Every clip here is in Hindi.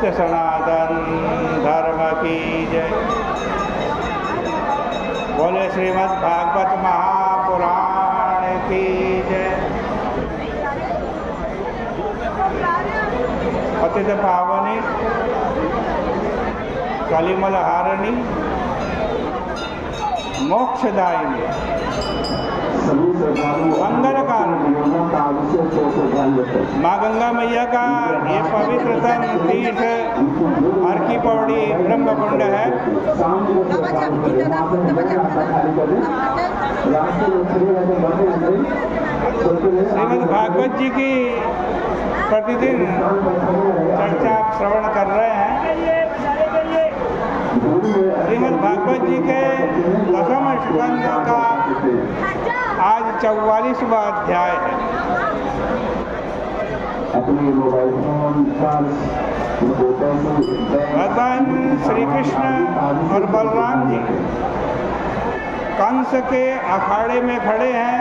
सत्य सनातन धर्म की जय। बोले श्रीमद् भागवत महापुराण की जय। पतित पावनी कलिमल हारिणी मोक्षदायिनी मंगलकारिणी माँ गंगा मैया का ये पवित्रतम तीर्थ हर की पौड़ी ब्रह्मकुंड है। श्रीमद् भागवत जी की प्रतिदिन चर्चा आप श्रवण कर रहे हैं। श्रीमद् भागवत जी के दसम स्कंद का आज 44वां अध्याय है। भगवान श्री कृष्ण और बलराम जी कंस के अखाड़े में खड़े हैं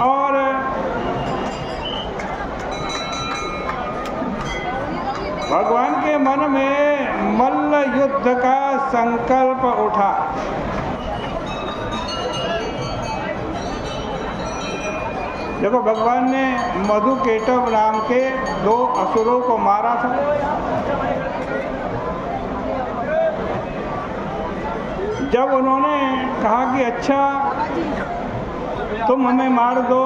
और भगवान के मन में मल्ल युद्ध का संकल्प उठा। देखो, भगवान ने मधुकेटव नाम के 2 असुरों को मारा था। जब उन्होंने कहा कि अच्छा तुम हमें मार दो,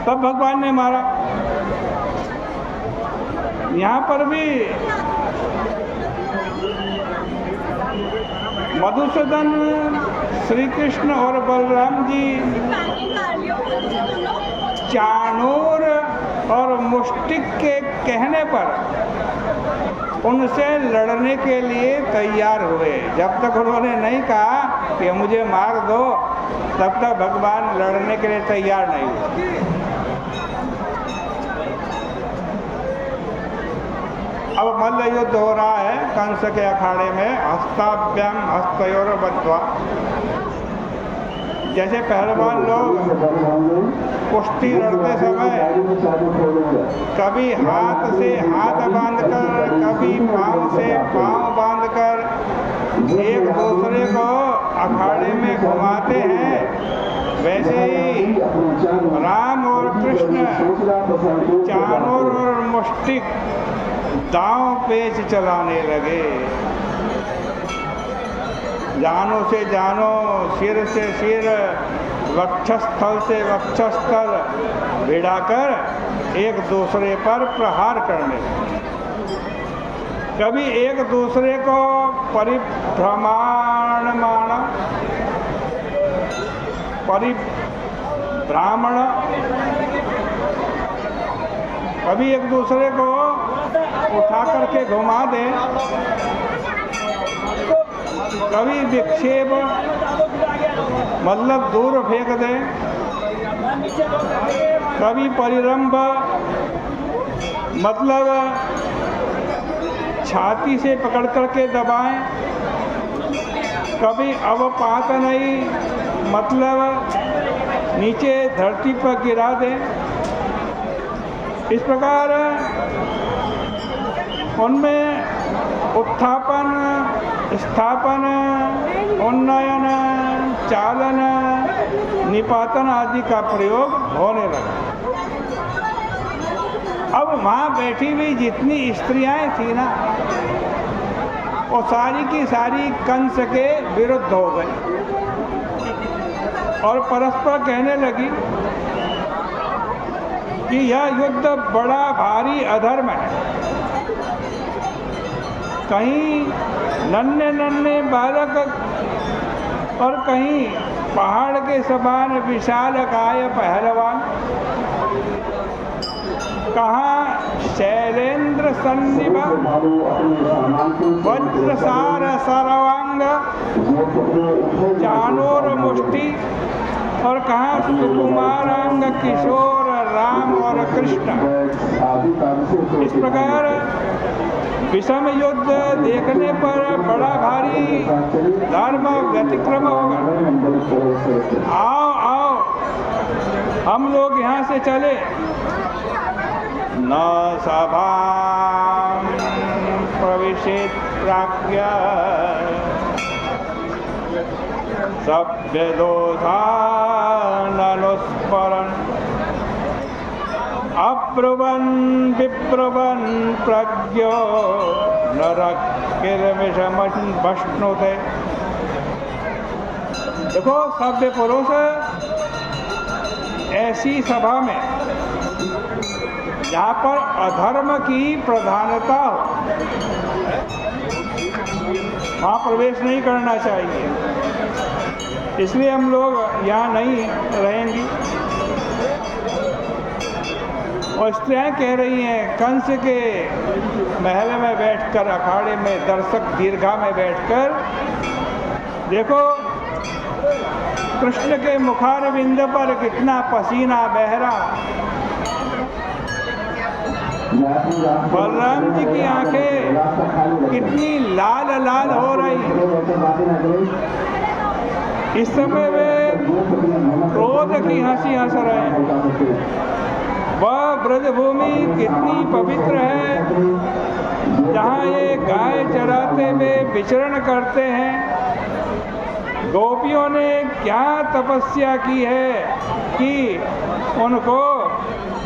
तब भगवान ने मारा। यहाँ पर भी मधुसूदन श्री कृष्ण और बलराम जी चाणूर और मुष्टिक के कहने पर उनसे लड़ने के लिए तैयार हुए। जब तक उन्होंने नहीं कहा कि मुझे मार दो, तब तक भगवान लड़ने के लिए तैयार नहीं हुए। अब मल्ल युद्ध हो रहा है कंस के अखाड़े में। हस्ताभ्याम हस्तयोर बद्ध्वा, जैसे पहलवान लोग कुश्ती लड़ते समय कभी हाथ से हाथ बांधकर, कभी पांव से पांव बांधकर एक दूसरे को अखाड़े में घुमाते हैं, वैसे ही राम और कृष्ण चाणूर और मुष्टिक दांव पेच चलाने लगे। जानो से जानो, सिर से सिर, वक्षस्थल से वक्षस्थल भिड़ाकर एक दूसरे पर प्रहार करने लगे। कभी एक दूसरे को परिभ्रामण, कभी एक दूसरे को उठा करके घुमा दे, कभी विक्षेप मतलब दूर फेंक दे, कभी परिरंभ मतलब छाती से पकड़ करके दबाएं, कभी अवपात नहीं मतलब नीचे धरती पर गिरा दें। इस प्रकार उनमें उत्थापन, स्थापन, उन्नयन, चालन, निपातन आदि का प्रयोग होने लगा। अब वहाँ बैठी हुई जितनी स्त्रियाँ थी ना, वो सारी की सारी कंस के विरुद्ध हो गई और परस्पर कहने लगी कि यह युद्ध बड़ा भारी अधर्म है। कहीं नन्हे नन्हे बालक और कहीं पहाड़ के समान विशाल काय पहलवान, कहाँ शैलेंद्र सन्निभ वज्रसार सर्वांग चाणूर मुष्टि, और कहाँ सुकुमारांग किशोर राम और कृष्ण। इस प्रकार विषम युद्ध देखने पर बड़ा भारी धर्म व्यतिक्रम होगा। आओ आओ हम लोग यहाँ से चले। न सभा प्रविशेत प्राज्ञ सभ्य दोषानुस्मरण अब्रुवन् विब्रुवन् प्रज्ञो नरकिर्मिषमश्नुते। देखो सभ्य पुरुष ऐसी सभा में जहाँ पर अधर्म की प्रधानता हो वहाँ प्रवेश नहीं करना चाहिए। इसलिए हम लोग यहाँ नहीं रहेंगी। और स्त्रियाँ कह रही हैं कंस के महल में बैठकर, अखाड़े में दर्शक दीर्घा में बैठकर देखो कृष्ण के मुखारविंद पर कितना पसीना बह रहा। बलराम जी की आंखें कितनी लाल लाल हो रही। इस समय वे क्रोध की हंसी हंस रहे हैं। वह ब्रजभूमि कितनी पवित्र है जहाँ ये गाय चराते हुए विचरण करते हैं। गोपियों ने क्या तपस्या की है कि उनको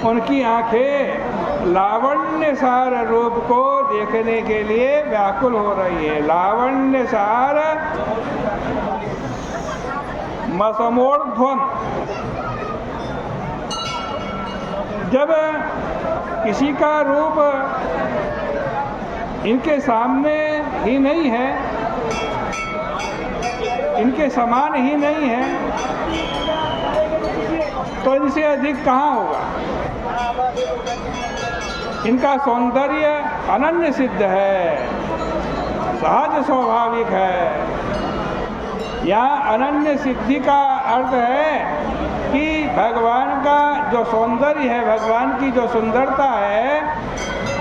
उनकी आंखें लावण्य सार रूप को देखने के लिए व्याकुल हो रही है। लावण्य सार मसमोर्ध्वन। जब किसी का रूप इनके सामने ही नहीं है, इनके समान ही नहीं है, तो इनसे अधिक कहाँ होगा। इनका सौंदर्य अनन्य सिद्ध है, सहज स्वाभाविक है। यहाँ अनन्य सिद्धि का अर्थ है कि भगवान का जो सौंदर्य है, भगवान की जो सुंदरता है,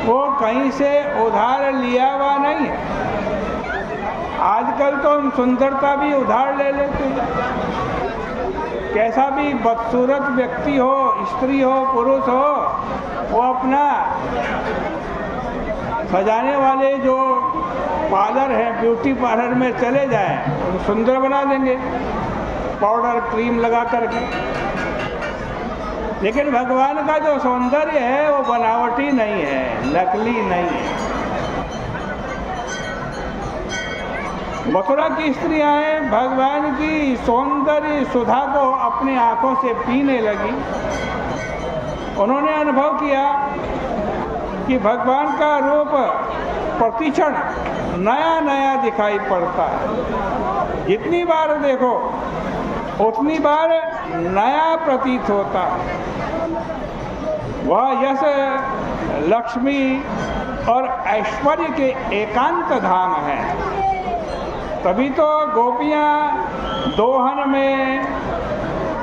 वो कहीं से उधार लिया हुआ नहीं है। आजकल तो हम सुंदरता भी उधार ले लेते हैं। कैसा भी बदसूरत व्यक्ति हो, स्त्री हो, पुरुष हो, वो अपना सजाने वाले जो पार्लर है, ब्यूटी पार्लर में चले जाएं, सुंदर बना देंगे पाउडर क्रीम लगा करके। लेकिन भगवान का जो सौंदर्य है वो बनावटी नहीं है, नकली नहीं है। मथुरा की स्त्रियां भगवान की सौंदर्य सुधा को अपनी आंखों से पीने लगी। उन्होंने अनुभव किया कि भगवान का रूप प्रतिक्षण नया नया दिखाई पड़ता है। जितनी बार देखो उतनी बार नया प्रतीत होता। वह यश, लक्ष्मी और ऐश्वर्य के एकांत धाम है। तभी तो गोपियाँ दोहन में,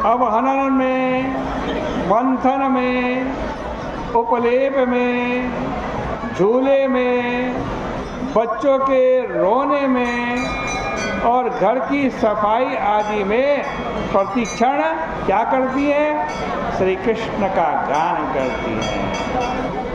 अवहनन में, मंथन में, उपलेप में, झूले में, बच्चों के रोने में और घर की सफाई आदि में प्रतिक्षण क्या करती है? श्री कृष्ण का गान करती हैं।